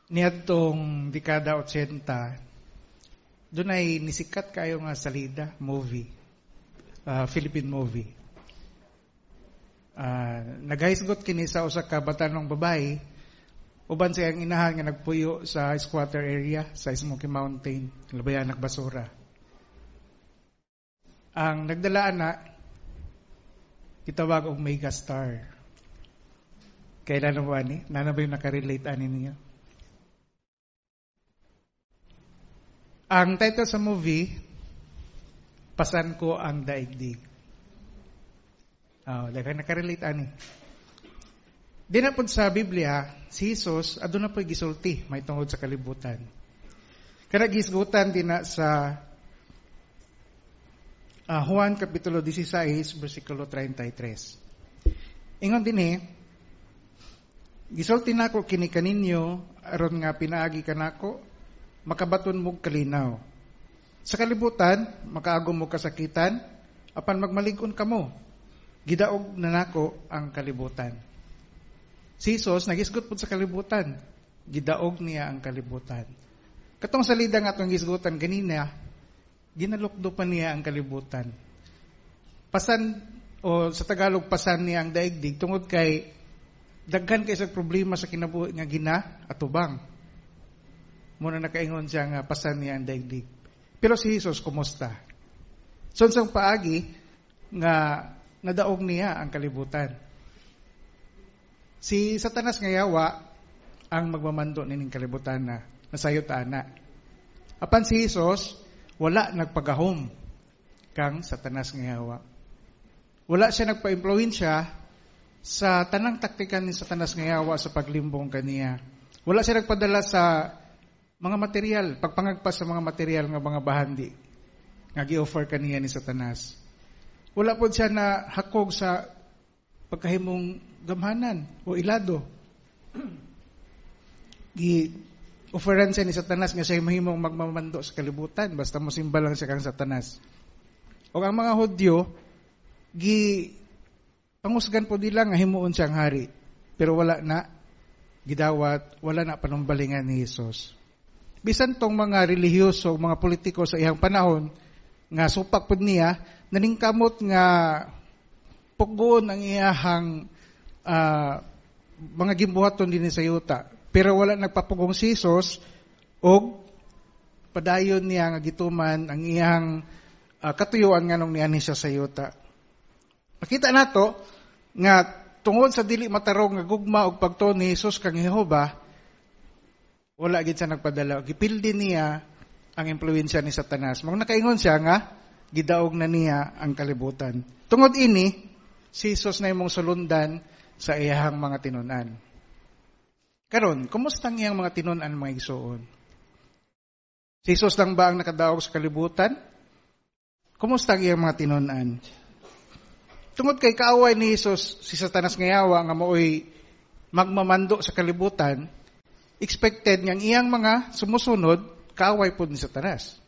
Niadtong dekada 80, doon ay nisikat kayo nga salida, movie, Philippine movie. Naghahisgot kini sa usa ka batanong babae, uban siya ang inahan nga nagpuyo sa squatter area sa Smoky Mountain, labayan ng basura. Ang nagdala na, kitawag og mega star. Kailan naman ni? Nana ba yung nakarelate ani niya? Ang title sa movie, Pasan Ko Ang Daigdig. Dahil nakarelate ani. Di na po sa Biblia, si Jesus, adun na po gisulti, may tungod sa kalibutan. Kaya gisgutan din na sa Juan Kapitulo 16, versikulo 33. Ingon din gisulti na ko kini kaninyo, aron nga pinaagi ka nako, makabaton mo kalinaw. Sa kalibutan, makaagom mo kasakitan, apan magmalig-on kamo. Gidaog na nako ang kalibutan. Si Jesus, nagisgot po sa kalibutan. Gidaog niya ang kalibutan. Katong salida nga itong gisgutan ganina, ginalukdo pa niya ang kalibutan. Pasan, o sa Tagalog, pasan niya ang daigdig, tungod kay daghan kay sa problema sa kinabuhi nga gina atubang. Muna nakaingon siya nga pasan niya ang daigdig. Pero si Jesus, kumusta? So, sa paagi nga nadaog niya ang kalibutan. Si Satanas nga yawa ang magmamando nining kalibutan na nasayot ana. Apan si Jesus, wala nagpagahom kang Satanas nga yawa. Wala siya nagpa-impluwensya sa tanang taktikan ni Satanas nga yawa sa paglimbong kaniya. Wala siya nagpadala sa mga material, pagpangagpas sa mga material nga mga bahandi nga gi-offer kaniya ni Satanas. Wala po siya na hakog sa pagkahimong gamhanan o ilado. Gi-offeran siya ni Satanas nga siya mahimong magmamando sa kalibutan basta mosimba lang siya kang Satanas. O ang mga Hudyo, pangusgan po nila nga himuon siyang hari. Pero wala na gidawat, wala na panumbalingan ni Jesus. Bisan tong mga relihiyoso, mga politiko sa iyang panahon, nga supak po niya, naningkamot nga puggoon ang iyahang mga gimbuhaton din sa yuta. Pero wala nagpapugong si Jesus, o padayon niya nga gituman ang iyang katuyuan nga nung niani siya sa yuta. Makita nato nga tungod sa dili matarong nga gugma og pagtuo ni Jesus kang Jehova, wala gid siya nagpadala. Gipildi niya ang impluwensya ni Satanas. Mong nakaingon siya nga gidaog na niya ang kalibutan. Tungod ini, si Jesus na imong sulundan sa iyahang mga tinunan. Karon, kumusta ang iyang mga tinunan mga igsoon? Si Jesus lang ba ang nakadaog sa kalibutan? Kumusta ang iyang mga tinunan? Tungod kay kaaway ni Jesus, si Satanas nga yawa nga maoy magmamando sa kalibutan, expected nga iyang mga sumusunod, kaaway po ni Satanas.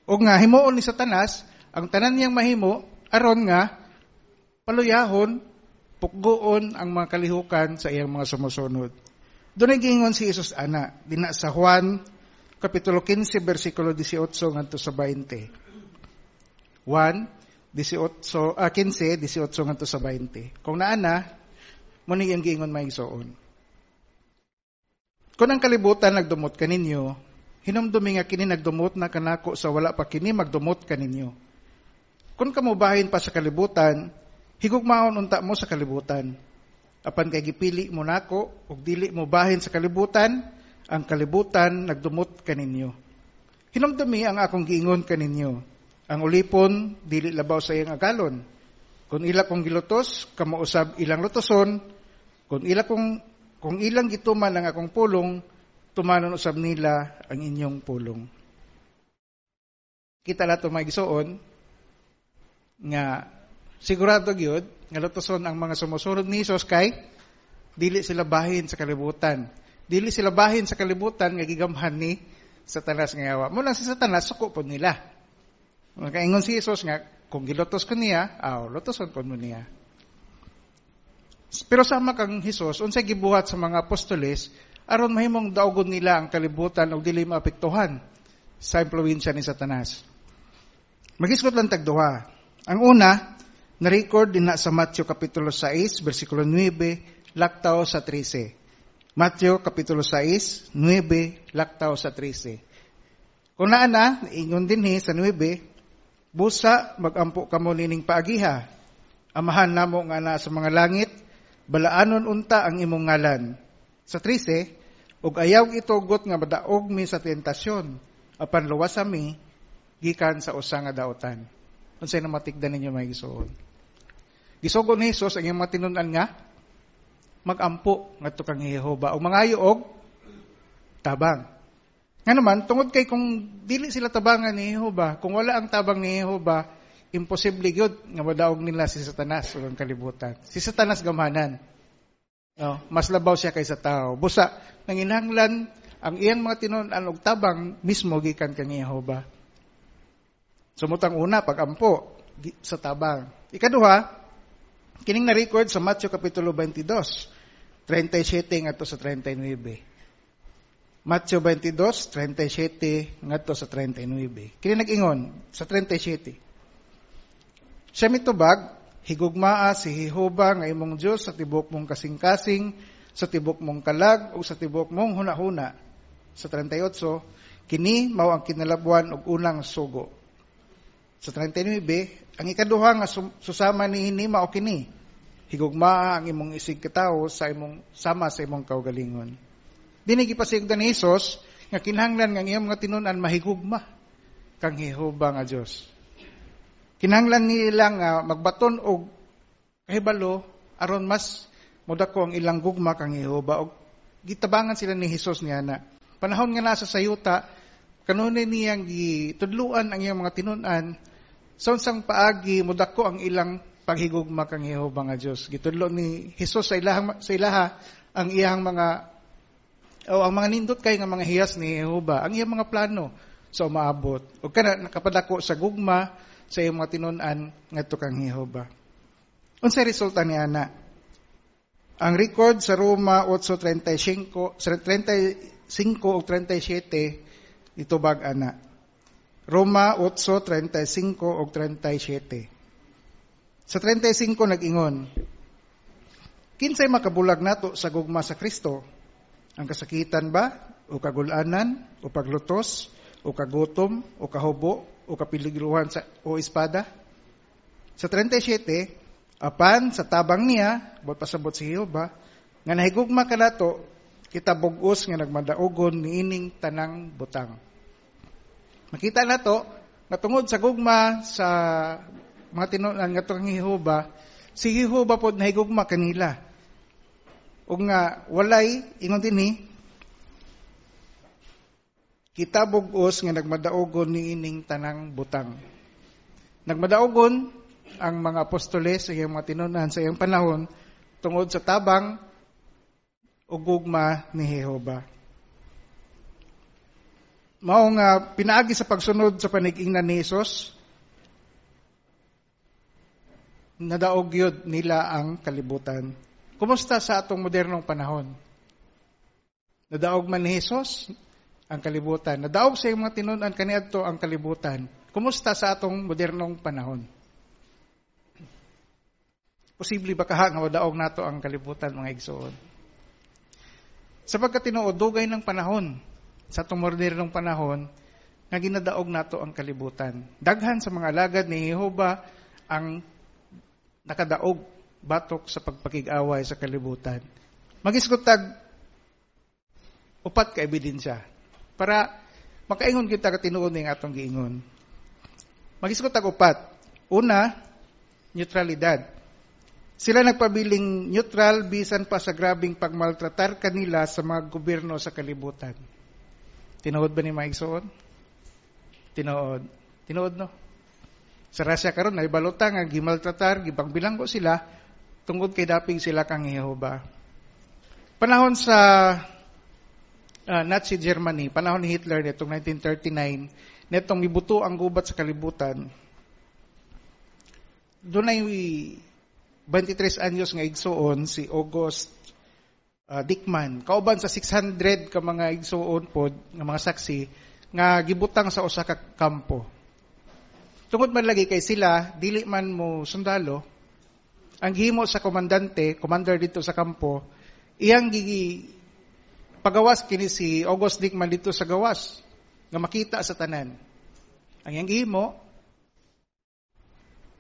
O nga, himuon ni Satanas, ang tanan niyang mahimo, aron nga, paluyahon, pukgoon ang mga kalihukan sa iyang mga sumusunod. Doon ay giingon si Jesus ana, dina sa Juan, Kapitulo 15, versikulo 18 ngadto sa 20. Juan, 15, 18 ngadto sa 20. Kung naana, muna yung giingon may isoon. Kung ang kalibutan nagdumot kaninyo, hinumdumi nga kini nagdumot na kanako sa wala pa kini magdumot kaninyo. Kung kamubahin pa sa kalibutan, higugmaon unta mo sa kalibutan. Apan kay gipili mo nako ug dili mo bahin sa kalibutan, ang kalibutan nagdumot kaninyo. Hinumdumi ang akong giingon kaninyo. Ang ulipon dili labaw sa iyang agalon. Kung ila kong gilutos, kamo usab ilang lutoson. Kung ilang gituman ang akong pulong, tumanon usab nila ang inyong pulong. Kita nato may gisuon nga sigurado gyud nga lutoson ang mga sumusunod ni Jesus kay dili sila bahin sa kalibutan. Dili sila bahin sa kalibutan nga gigamhan ni Satanas nga yawa. Mula si Satanas suko po nila. Kaingon si Jesus nga kung gilutos ko niya, lutoson ko niya. Pero sama kang Jesus, unsay gibuhat sa mga apostoles, aron mahimong daugon nila ang kalibutan ug dili maapektuhan sa impluwensya ni Satanas. Magisgot lang tagduha. Ang una, na-record din na sa Matthew Kapitulo 6, versikulo 9, laktaw sa 13. Matthew Kapitulo 6, 9, laktaw sa 13. Kung naana, ingon din sa 9, busa magampo kamo nining paagiha. Amahan namo nga na sa mga langit, balaanon unta ang imong ngalan. Sa 13, ug ayaw itugot nga madaog mi sa tentasyon, apan luwas mi gikan sa usa nga daotan. Unsay na matikdan ninyo may gisuon. Gisugon ni Jesus ang iyang matinun-an nga magampo ngadto kang Jehova o mangayo og tabang. Nga naman tungod kay kung dili sila tabangan ni Jehova, kung wala ang tabang ni Jehova, imposible gyud nga madaog nila si Satanas ug ang kalibutan. Si Satanas gamanan. No, mas labaw siya kaysa tao. Busa nanginahanglan ang iyang mga tinun-an og tabang mismo gikan kang Jehova. Sumutang una pagampo sa tabang. Ikaduha, kining na-record sa Matthew Kapitulo 22, 37 ngadto sa 39. Matthew 22, 37 ngadto sa 39. Kini nag-ingon sa 37. Siya mitubag, higugmaa si Jehova nga imong Dios sa tibok mong kasing-kasing, sa tibok mong kalag o sa tibok mong hunahuna. Sa 38, kini mao ang kinalabuan og unang sugo. Sa 39, ang ikaduha nga susama niini mao kini, higugmaa ang imong isig katawo sa imong sama sa imong kaugalingon. Dini gipasigdan ni Hesus nga kinahanglan nga iyang mga tinun-an mahigugma kang Jehova nga Dios. Kinahanglan nila nga magbaton og kahibalo aron mas modako ang ilang gugma kang Jehova og gitabangan sila ni Hesus niana. Panahon nga nasa sayuta, kanunay niyang gitudluan ang iyang mga tinun-an sa unsang paagi modako ang ilang paghigugma kang Jehova nga Dios. Gitudlo ni Hesus sa ilaha ang iyang mga ang mga nindot kay nga mga hiyas ni Jehova, ang iyang mga plano sa umaabot. O kana nakapadako sa gugma sa iyong mga tinun-an ngadto kang Jehova. Unsay resulta niana? Ang record sa Roma 8:35 o 37 itubag ana. Roma 8:35 o 37. Sa 35 nag-ingon, kinsay makabulag nato sa gugma sa Kristo? Ang kasakitan ba? O kagulanan? O paglutos? O kagutom? O kahubo? O kapiligruhan o espada? Sa 37, apan sa tabang niya, buot pasabot si Jehova, nga nahigugma ka nato, kita bugos nga nagmadaogon niining tanang butang. Makita nato, nga tungod sa gugma sa mga tinunan nga itong Jehova, si Jehova po nahigugma kanila. O nga, walay, ingon din kita bugos nga nagmadaogon niining tanang butang. Nagmadaogon ang mga apostoles sa iyang mga tinunan sa iyang panahon tungod sa tabang o gugma ni Jehova. Mao nga pinaagi sa pagsunod sa panig-ingnan ni Jesus, nadaog yun nila ang kalibutan. Kumusta sa atong modernong panahon? Nadaog man ni Jesus ang kalibutan. Nadaog sa iyong mga tinunan kaniadto ang kalibutan. Kumusta sa atong modernong panahon? Posible ba kaha nga madaog nato ang kalibutan, mga igsoon? Sapagkat tinuod dugay ng panahon sa atong modernong panahon nga ginadaog nato ang kalibutan. Daghan sa mga alagad ni Jehova ang nakadaog batok sa pagpakig-away sa kalibutan. Magisgot tag upat ka ebidensya para makaingon kita ka tinuod ning atong giingon. Magisgot tag upat. Una, neutralidad. Sila nagpabiling neutral bisan pa sa grabing pagmaltratar kanila sa mga gobyerno sa kalibutan. Tinuod ba ni maigsoon? Tinuod. Tinuod, no? Sa Russia karon naibalota nga gimaltratar, gipangbilanggo sila tungod kay dapig sila kang Jehova. Panahon sa Nazi Germany, panahon ni Hitler nitong 1939, netong mibuto ang gubat sa kalibutan. Doon ay 23 anyos nga igsuon si August Dikman, kauban sa 600 ka mga igsuon pod nga mga saksi nga gibutang sa usa ka kampo. Tungod man lagi kay sila dili man mo sundalo, ang gihimo sa commander dito sa kampo, iyang pagawas kini si August Dikman dito sa gawas nga makita sa tanan. Ang iyang gihimo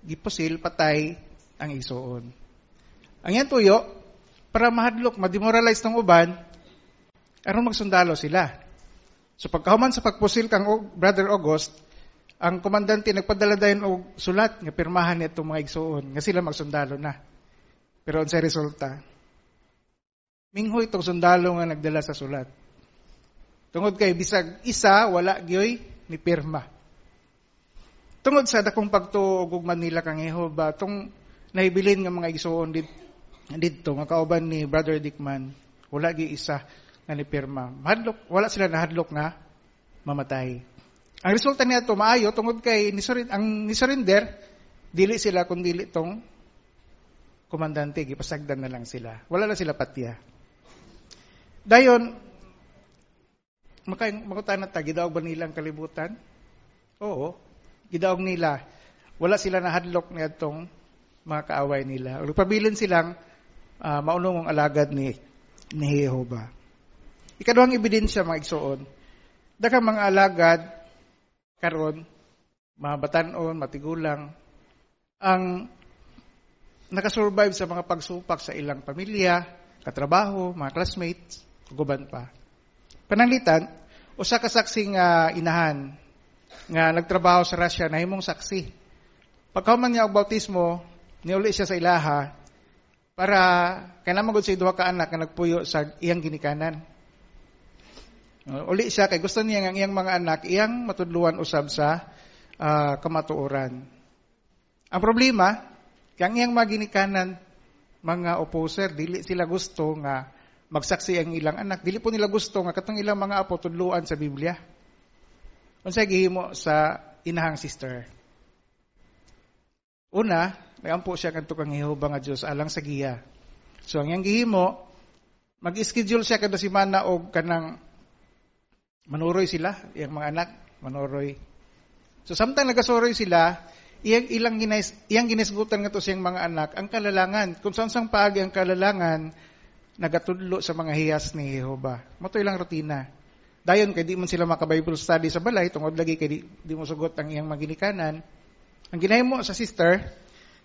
gipusil patay ang igsuon. Ang iyang tuyo para mahadlok, ma-demoralize ng uban, aron magsundalo sila. So pagkahuman sa pagpusil kang Brother August, ang komandante nagpadala dayon og sulat nga pirmahan nitong mga igsuon nga sila magsundalo na. Pero unsay resulta? Minghoy itong sundalo nga nagdala sa sulat. Tungod kay bisag isa wala gyoy ni pirma. Tungod sa dakong pagtuog ug Manila kang Jehova, tong nahibilin nga mga igsuon dito nga kauban ni Brother Dikman, wala gi isa nga ni pirma. Wala sila nahadlok nga mamatay. Ang resulta niya maayo tungod kay ni-surrender dili sila kun dili tong komandante gipasagdan na lang sila. Wala na sila patya. Dayon makutan ta gidaog ba nilang kalibutan? Oo, gidaog nila. Wala sila nahadlok niadtong mga kaaway nila. Ug pabilin silang maunong ang alagad ni Jehova. Ikaduhang ebidensya mga igsuon, daghang mga alagad karon, mga batan-on, matigulang, ang nakasurvive sa mga pagsupak sa ilang pamilya, katrabaho, mga classmates, guban pa. Pananglitan, usa ka saksi nga inahan nga nagtrabaho sa Russia na himong saksi. Pagkahuman niya og bautismo, niuli siya sa ilaha para kanang magud sa duha ka anak nga nagpuyo sa iyang ginikanan. Uli siya kay gusto niya ang iyang mga anak iyang matudluan usab sa kamatuoran. Ang problema, kang iyang mga ginikanan mga opposer dili sila gusto nga magsaksi ang ilang anak, dili po nila gusto nga katong ilang mga apo tudluan sa Biblia. Unsay gihimo sa inahang sister? Una, nagampo siya kadto kang Jehova nga Dios alang sa giya. So ang iyang gihimo, mag-schedule siya kada semana og kanang manuroy sila, iyang mga anak manuroy. So samtang nagasuroy sila, iyang ginisgutan nga to siyang mga anak ang kalalangan. Kung saan paagi ang kalalangan nagatudlo sa mga hiyas ni Jehova. Mato ilang rutina. Dayon kay di man sila maka-Bible study sa balay tungod lagi kay di mo sugot ang iyang maginikanan. Ang ginahimo sa sister,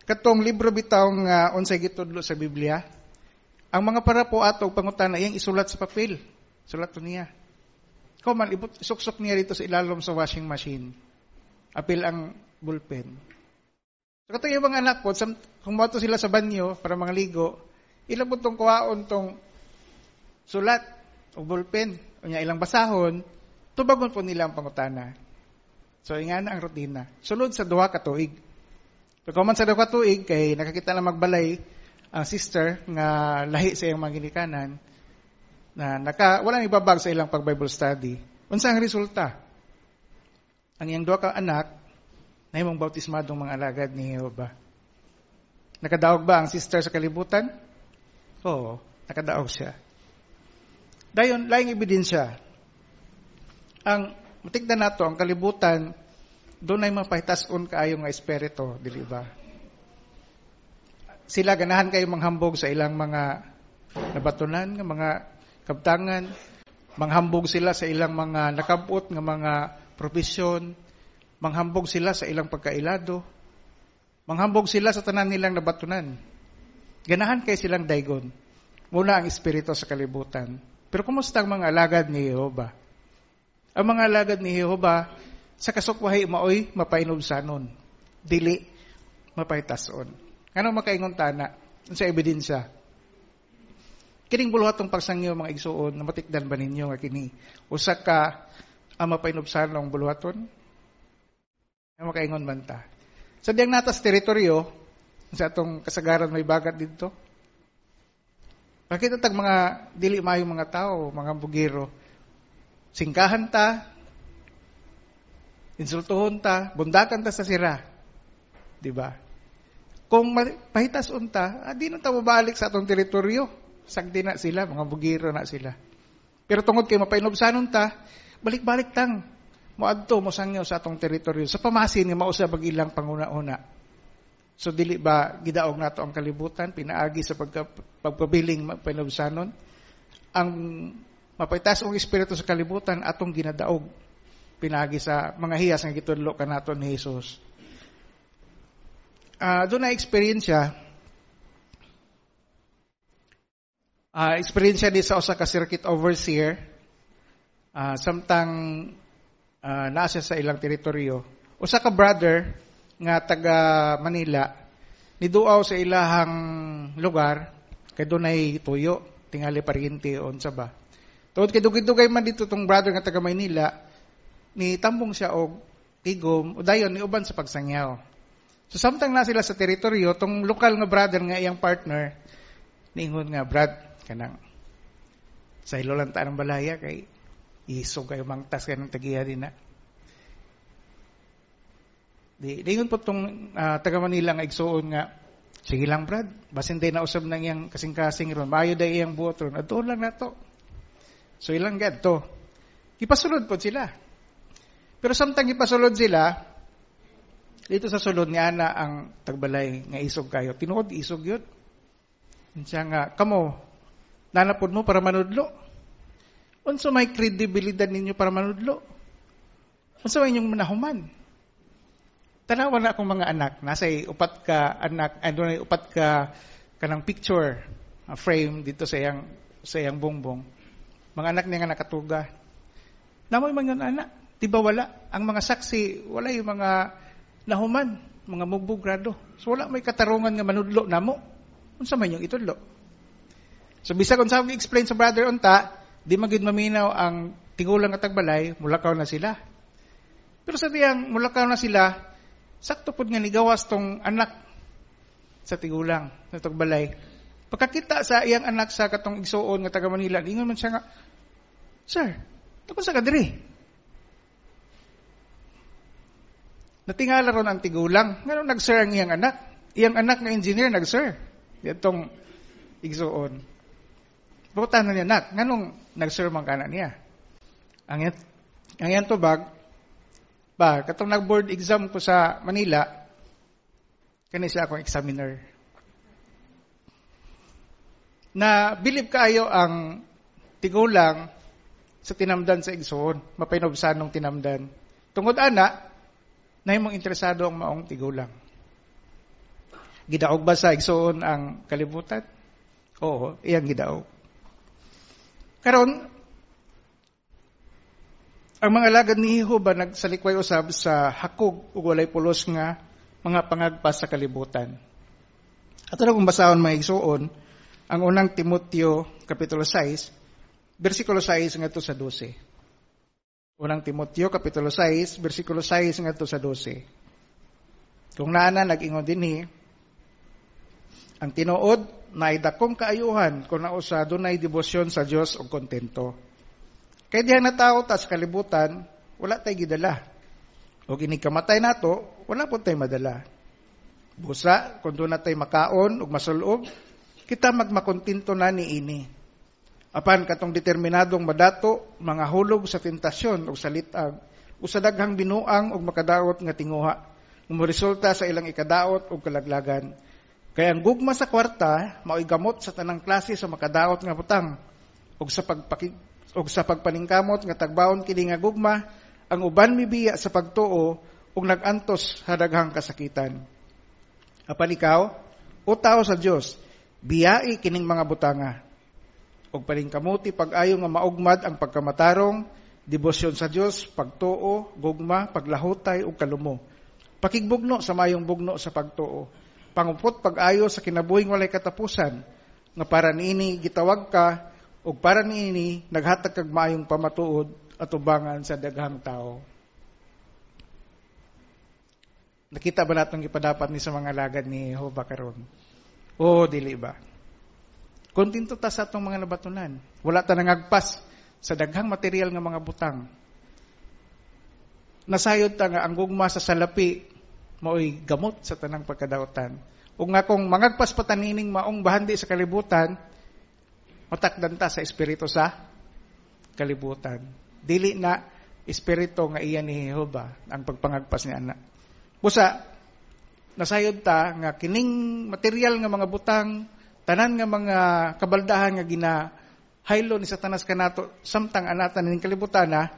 katong libro bitaw nga unsay gitudlo sa Biblia, ang mga para po ato pangutana iyang isulat sa papel. Sulat niya. Kuman suksok niya dito sa ilalom sa washing machine. Apil ang bullpen. So katong yung mga anak po, kung mato sila sa banyo para mga ligo, ilang po itong kuhaon tong sulat o bullpen o niya ilang basahon, tubagon po nila ang pangutana. So, ingana ang rutina. Sulod sa duha ka tuig. Pagkaman sa duha ka tuig, kay nakakita na magbalay ang sister nga lahi sa iyang mga ginikanan na walang ibabag sa ilang pag-Bible study. Unsa ang resulta? Ang iyang duha ka anak na himong bautismadong mga alagad ni Jehova. Nakadaog ba ang sister sa kalibutan? Oo, nakadaog siya. Dayon, laing ebidensya. Ang matigdan nato ang kalibutan, doon ay mapahitason kaayo nga espiritu, dili ba? Sila ganahan kayo manghambog sa ilang mga nabatunan, nga mga kabtangan, manghambog sila sa ilang mga nakabot nga mga profesyon, manghambog sila sa ilang pagkailado, manghambog sila sa tanan nilang nabatunan. Ganahan kayo silang daygon. Muna ang espiritu sa kalibutan. Pero kumusta ang mga alagad ni Jehova? Ang mga alagad ni Jehova, sa kasukwahi maoy mapainubsanon, dili mapahitason. Ano makaingon tana? Sa ebidensya. Kining buluhatong pagsangyo mga igsuon, na matikdan ba ninyo nga kini? Usa ka ang mapainubsanon buluhaton? Ano makaingon man ta? Sa diyang natas teritoryo, sa atong kasagaran may bagat dito, bakit tag mga dili mayong mga tao, mga bugiro, singkahan ta, insultuhon ta, bundakan ta sa sira. Diba? Kung pahitason ta, di na ta mabalik sa atong teritoryo. Sagdi na sila, mga bugiro na sila. Pero tungod kay mapainobsanon ta, balik-balik tang moadto mo sangyo sa atong teritoryo. Sa pamasin nga mausab ang ilang panguna-una. So dili ba gidaog nato ang kalibutan pinaagi sa pagpabiling mapainobsanon? Ang mapaitas ang espiritu sa kalibutan atong ginadaog pinaagi sa mga hiyas nga gitudlo kanaton ni Jesus. Doon na experience di sa usa ka circuit overseer, samtang nasa sa ilang teritoryo. Usa ka brother nga taga Manila, niduaw sa ilahang lugar, kay dunay tuyo, tingali pariente on sa ba. Tungod kay dugay-dugay man dito tong brother nga taga Manila, ni tambong siya og tigom, o dayon ni uban sa pagsangyaw. So samtang na sila sa teritoryo, tong lokal nga brother nga iyang partner, niingon nga, Brad, kanang sa ilolang taan ng balaya kay isog kayo mangtas kayo ng tagiya din na. Diingon po itong taga Manila nga igsuon nga, sige lang Brad, basin day na usab nang iyang kasing-kasing ron, maayo day iyang buot ron, ato lang na to. So ilang gad to. Ipasulod po sila. Pero samtang ipasulod sila, dito sa sulod ni Ana ang tagbalay nga isog kayo. Tinuod, isog yun. Siya nga, kamo, nanapod mo para manudlo. Unso may kredibilidad ninyo para manudlo? Unso may inyong manahuman? Tanawan na akong mga anak, nasa upat ka anak, upat ka kanang picture frame dito sa iyang bongbong. Mga anak niya nga nakatuga. Namoy man yun anak, di ba wala? Ang mga saksi, wala yung mga nahuman, mga mugbogrado. So wala may katarungan nga manudlo namo. Unsa man yung itudlo? So bisag unsa ang explain sa brother unta, di magid maminaw ang tigulang nga tagbalay, mulakaw na sila. Pero sa diyang mulakaw na sila, sakto pud nga nigawas tong anak sa tigulang sa tagbalay. Pagkakita sa iyang anak sa katong igsuon nga taga Manila, ingon man siya nga, Sir, tapos sa kadiri. Natingala ron ang tigulang. Ngano nag-sir ang iyang anak? Iyang anak na engineer nag-sir. Itong igsuon. Butan na niya, anak, nganong nag-sir man kana niya? Ang yan tubag, katong nag-board exam ko sa Manila, kani siya akong examiner. Na bilib kaayo ang tigulang sa tinamdan sa igsuon, mapainobsanong tinamdan. Tungod ana, na himong interesado ang maong tigulang. Gidaog ba sa igsuon ang kalibutan? Oo, iyang gidaog. Karon, ang mga lagad ni Jehova nagsalikway usab sa hakog ug walay pulos nga mga pangagpas sa kalibutan. Ato na kung basahon mga igsuon, ang unang Timoteo kapitulo 6, bersikulo 6 ngadto sa 12. Unang Timoteo kapitulo 6, bersikulo 6 ngadto sa 12. Kung naana nag-ingon dinhi, ang tinuod na dakong kaayuhan kung nausa dunay debosyon sa Dios ug kontento. Kay diha na tawo ta sa kalibutan, wala tay gidala. Ug ini kamatay nato, wala pud tay madala. Busa kun do na tay makaon ug masulob, kita magmakontento na niini. Apan katong determinadong madato, mga hulog sa tentasyon o sa litag, o sa daghang binuang o makadaot nga tinguha, resulta sa ilang ikadaot o kalaglagan. Kaya ang gugma sa kwarta, mao'y gamot sa tanang klase sa makadaot nga butang, o sa pagpaningkamot nga tagbaon kini nga gugma, ang uban mibiya sa pagtuo, o nagantos sa daghang kasakitan. Apan ikaw, o tao sa Dios, biyai kining mga butanga, og paningkamuti pag-ayo nga maugmad ang pagkamatarong, debosyon sa Dios, pagtuo, gugma, paglahutay ug kalumo. Pakigbugno sa mayong bugno sa pagtuo. Pangupot pag-ayo sa kinabuhing walay katapusan, nga para niini gitawag ka ug para niini naghatag kag maayong pamatuod at ubangan sa daghang tao. Nakita ba natong ipadapat ni sa mga lagad ni Jehova karon? O dili ba? Kontento ta sa atong mga nabatunan. Wala ta nangagpas sa daghang material nga mga butang. Nasayod ta nga ang gugma sa salapi mao'y gamot sa tanang pagkadaotan. Ug nga kung mangagpas pa tanining maong bahandi sa kalibutan, Matakdan ta sa espiritu sa kalibutan. Dili na espiritu nga iya ni Jehova ang pagpangagpas ni anak. Busa, nasayod ta nga kining material nga mga butang, tanan nga mga kabaldahan nga ginahaylo ni Satanas kanato, samtang anatan ning kalibutan na,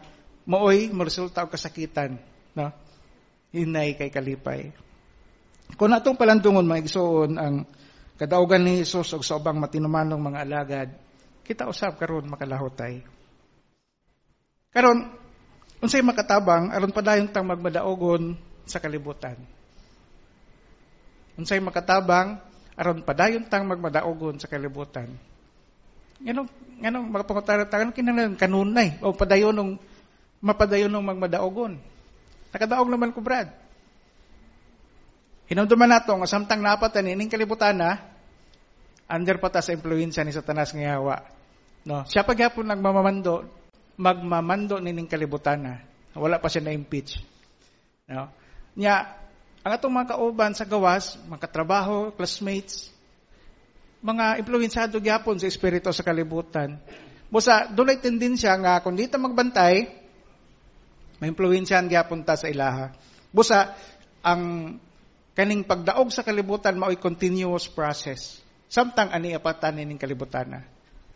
maoy resulta og kasakitan, no? Hinay kay kalipay. Kung natong palandungon mga igsoon ang kadaugan ni Hesus og sa ubang matinumanong mga alagad, kita usab karon makalahotay. Karon unsay makatabang aron padayon tang magmadaogon sa kalibutan. Unsay makatabang aron padayon tang magmadaogon sa kalibutan. Nganong mga pangutara-taran kinahanglan kanunay o padayonong mapadayonong magmadaogon. Nakadaog naman ko, Brad. Hinumduman nato nga samtang napatan ining kalibutan na under pa ta sa impluwensya ni Satanas nga yawa. No, siya pagyapon magmamando nining kalibutan na. Wala pa siya na impeach. No? Nya ang atong mga kauban sa gawas, mga katrabaho, classmates, mga impluwensyado gyapon sa espiritu sa kalibutan. Busa dunay tendensya nga kung di ta magbantay, may impluwensyahan gyapon ta sa ilaha. Busa ang kaning pagdaog sa kalibutan mao'y continuous process. Samtang ani apatan ning kalibutan na.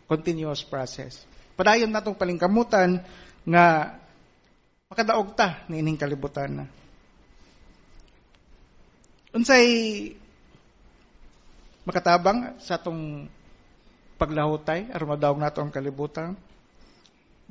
Continuous process. Padayon natong palingkamutan nga makadaog ta nining kalibutan na. Unsay makatabang sa atong paglahutay aron madaog nato ang kalibutan?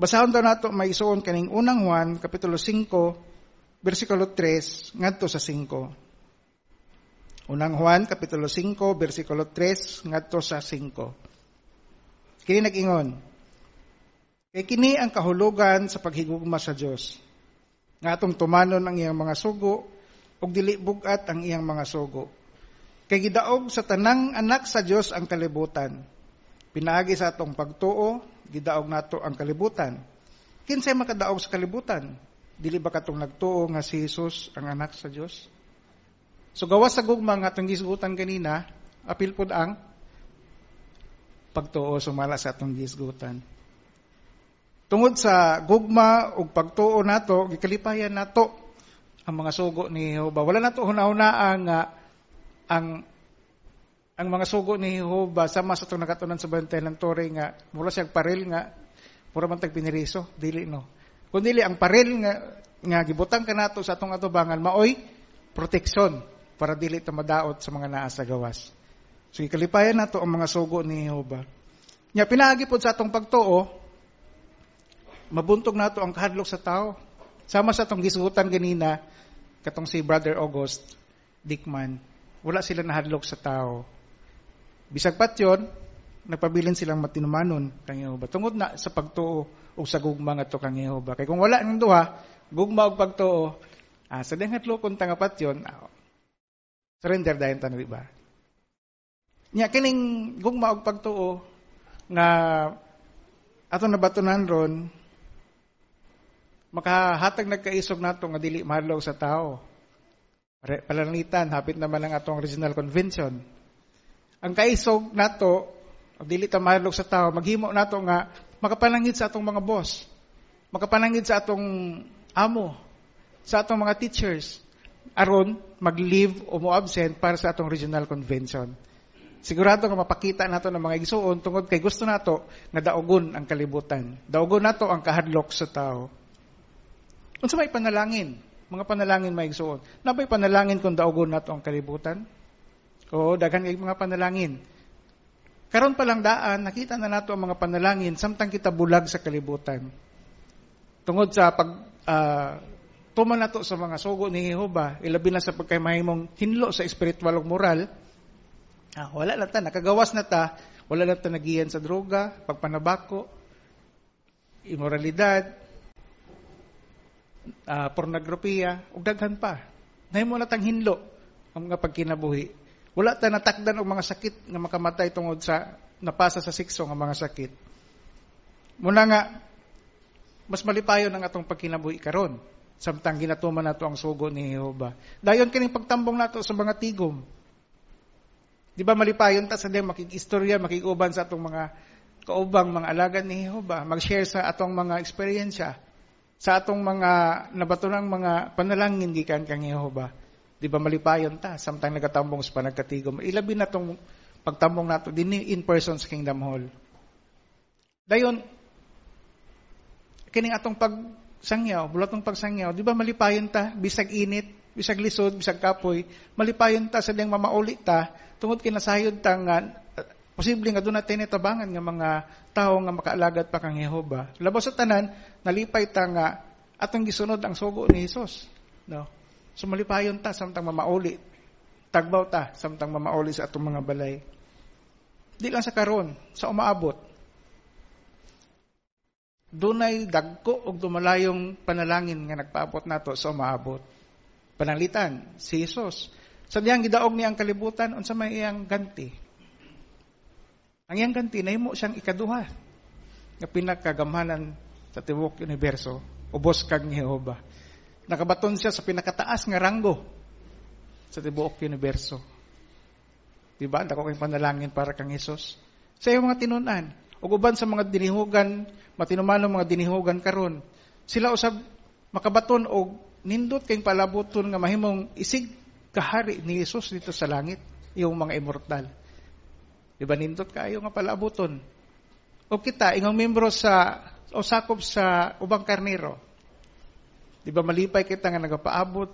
Basahon daw nato may isuon kaning unang Juan kapitulo 5 bersikulo 3 ngadto sa 5. Unang Juan kapitulo 5 bersikulo 3 ngadto sa 5. Kini nag-ingon, kay kini ang kahulugan sa paghigugma sa Dios, nga atong tumanon ang iyang mga sugo ug dili bugat ang iyang mga sugo. Kay gidaog sa tanang anak sa Dios ang kalibutan. Pinaagi sa atong pagtuo, gidaog nato ang kalibutan. Kinsay makadaog sa kalibutan? Dili ba katong nagtuo nga si Jesus ang anak sa Dios? So gawas sa gugma nga atong gisgutan kanina, apil pud ang pagtuo sumala sa atong gisgutan. Tungod sa gugma ug pagtuo nato, gikalipayan nato ang mga sugo ni Jehova. Wala nato hunahunaan nga ang mga sugo ni Jehova sama sa itong nakatunan sa bantay ng tore nga mula siyang paril nga pura man tag piniriso, dili no. Kung dili ang paril nga gibutang kanato sa atong atubangan maoy proteksyon para dili ta madaot sa mga naa sa gawas. So ikalipayan nato ang mga sugo ni Jehova. Nya pinaagi pod sa atong pagtuo, mabuntog nato ang kahadlok sa tao. Sama sa atong gisugutan ganina katong si Brother August Dickman, wala sila nahadlok sa tao. Bisag pat yun, nagpabilin silang matinumanon kang Jehova. Tungod na sa pagtuo o sa gugma nga to kang Jehova. Kaya kung wala ng duha, gugma o pagtuo, sa dengat lokon tangapat yun, surrender dahin tanong, diba? Nya, kining gugma o pagtuo, nga ato nabatunan ron, makahatag nagkaisog nato nga dili mahadlok sa tao. Palanitan, hapit naman ang atong regional convention. Ang kaisog nato, dili ta mahadlok sa tao, maghimo nato nga makapanangid sa atong mga boss, makapanangid sa atong amo, sa atong mga teachers, aron mag-leave o mo-absent para sa atong regional convention. Sigurado nga mapakita nato ng mga igsuon tungod kay gusto nato nga daogon ang kalibutan. Daogon nato ang kahadlok sa tao. Unsa may panalangin? Mga panalangin may igsuon. Nabay panalangin kung daogon nato ang kalibutan? Oo, daghan kay mga panalangin. Karon pa lang daan, nakita na nato ang mga panalangin samtang kita bulag sa kalibutan. Tungod sa tuman nato sa mga sugo ni Jehova, ilabi na sa pagkaymahimong hinlo sa espiritual ug moral, wala na ta, nakagawas na ta, wala na ta nagiyan sa droga, pagpanabako, immoralidad, pornografiya, ug daghan pa. Nahimo na tang hinlo ang mga pagkinabuhi. Wala ta natakdan og mga sakit nga makamatay tungod sa napasa sa sikso nga mga sakit. Muna nga mas malipayon ang atong pagkinabuhi karon samtang ginatuman nato ang sugo ni Jehova. Dayon kining pagtambong nato sa mga tigom. Di ba malipayon ta sa dem makikistorya, makikuban sa atong mga kaubang mga alagad ni Jehova, mag-share sa atong mga eksperyensya, sa atong mga nabatunang mga panalangin gikan kang Jehova. Di ba malipayon ta samtang nagatambong sa panagkatigom. Ilabi na tong pagtambong nato din in person sa Kingdom Hall. Dayon kining atong pagsangyaw, bulatong pagsangyaw, di ba malipayon ta bisag init, bisag lisod, bisag kapoy, malipayon ta sa diyang mamauli ta tungod kinasayod ta nga posible nga doon natin itabangan nga mga tao nga makaalagad pa kang Jehova. Labas sa tanan, nalipay ta nga atong gisunod ang sugo ni Jesus. No? So malipayon ta samtang mamauli. Tagbaw ta samtang mamauli sa atong mga balay. Di lang sa karon, sa umaabot. Dunay dagko og dumalayong panalangin nga nagpaabot nato sa umaabot. Pananglitan si Jesus. Sa diyang gidaog niya ang kalibutan unsa may iyang ganti. Ang iyang ganti nahimo siyang ikaduha nga pinakagamhanan sa tibuok universo, ubos kag ni Jehova. Nakabaton siya sa pinakataas nga ranggo sa tibuok universo. Diba? Dako kay panalangin para kang Jesus. Sa iyong mga tinunan, ug uban sa mga dinihugan, matinumanong mga dinihugan karon, sila usab makabaton og nindot kay palaboton nga mahimong isig kahari ni Jesus dito sa langit, iyong mga immortal. Diba nindot kayo nga palaboton? O kita, ingong membro sa, o sakop sa ubang karnero. Diba malipay kita nga nagapaabot,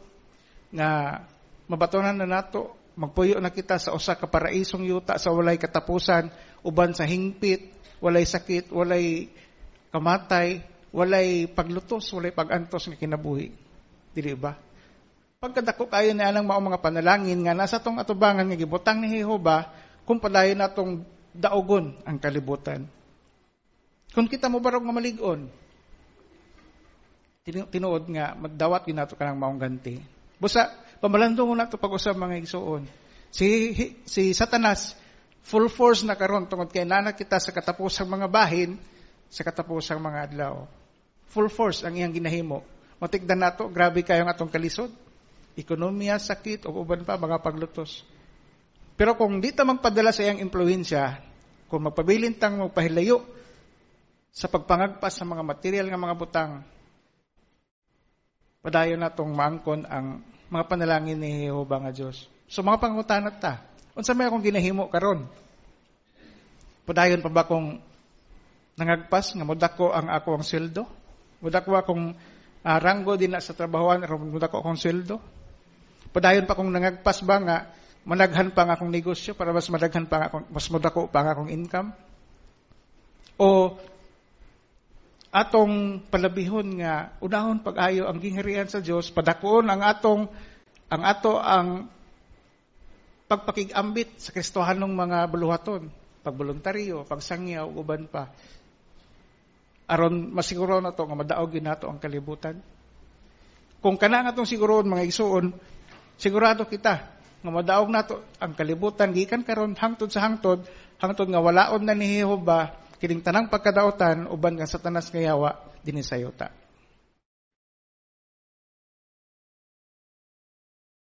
nga mabatonan na nato, magpuyo na kita sa usa ka paraisong yuta sa walay katapusan, uban sa hingpit, walay sakit, walay kamatay, walay paglutos, walay pagantos nga kinabuhi. Dili ba? Pagkadako kayo na alang mao mga panalangin nga nasa tong atubangan nga gibutang ni Jehova, kung padayon natong daogon ang kalibutan. Kung kita mo barog nga malig-on, tinuod nga magdawat yun nato kanang maong ganti. Busa, pamalandong mo nato pag-usap mga igsuon. Si Satanas, full force na karon tungod kay nana kita sa katapusang mga bahin, sa katapusang mga adlaw. Full force ang iyang ginahimo. Matigdan nato, grabe kayo nga atong kalisod. Ekonomiya, sakit, o uban pa, mga paglutos. Pero kung di ta magpadala sa iyang impluwensya, kung magpabilin tang magpahilayo sa pagpangagpas sa mga material nga mga butang, padayon natong maangkon ang mga panalangin ni Jehova nga Dios. So mga pangutanat ta, unsa may akong ginahimo karon? Padayon pa ba kung nangagpas nga modako ang ako ang sweldo? Modako akong ranggo din na sa trabahoan, modako akong sweldo? Padayon pa kung nangagpas ba nga managhan pa nga akong negosyo para mas madaghan pa nga akong, mas modako pa nga akong income? O atong palabihon nga unahon pag-ayo ang gingharian sa Dios, padakuon ang pagpakig-ambit sa Kristohanong mga buluhaton, pagboluntaryo, pagsangyaw, uban pa. Aron masiguro na to nga madaog nato ang kalibutan. Kung kana nga tong siguroon mga igsuon, sigurado kita nga madaog nato ang kalibutan gikan karon hangtod sa hangtod nga walaon na ni Jehova kining tanang pagkadaotan uban nga Satanas nga yawa dinhi sa yuta.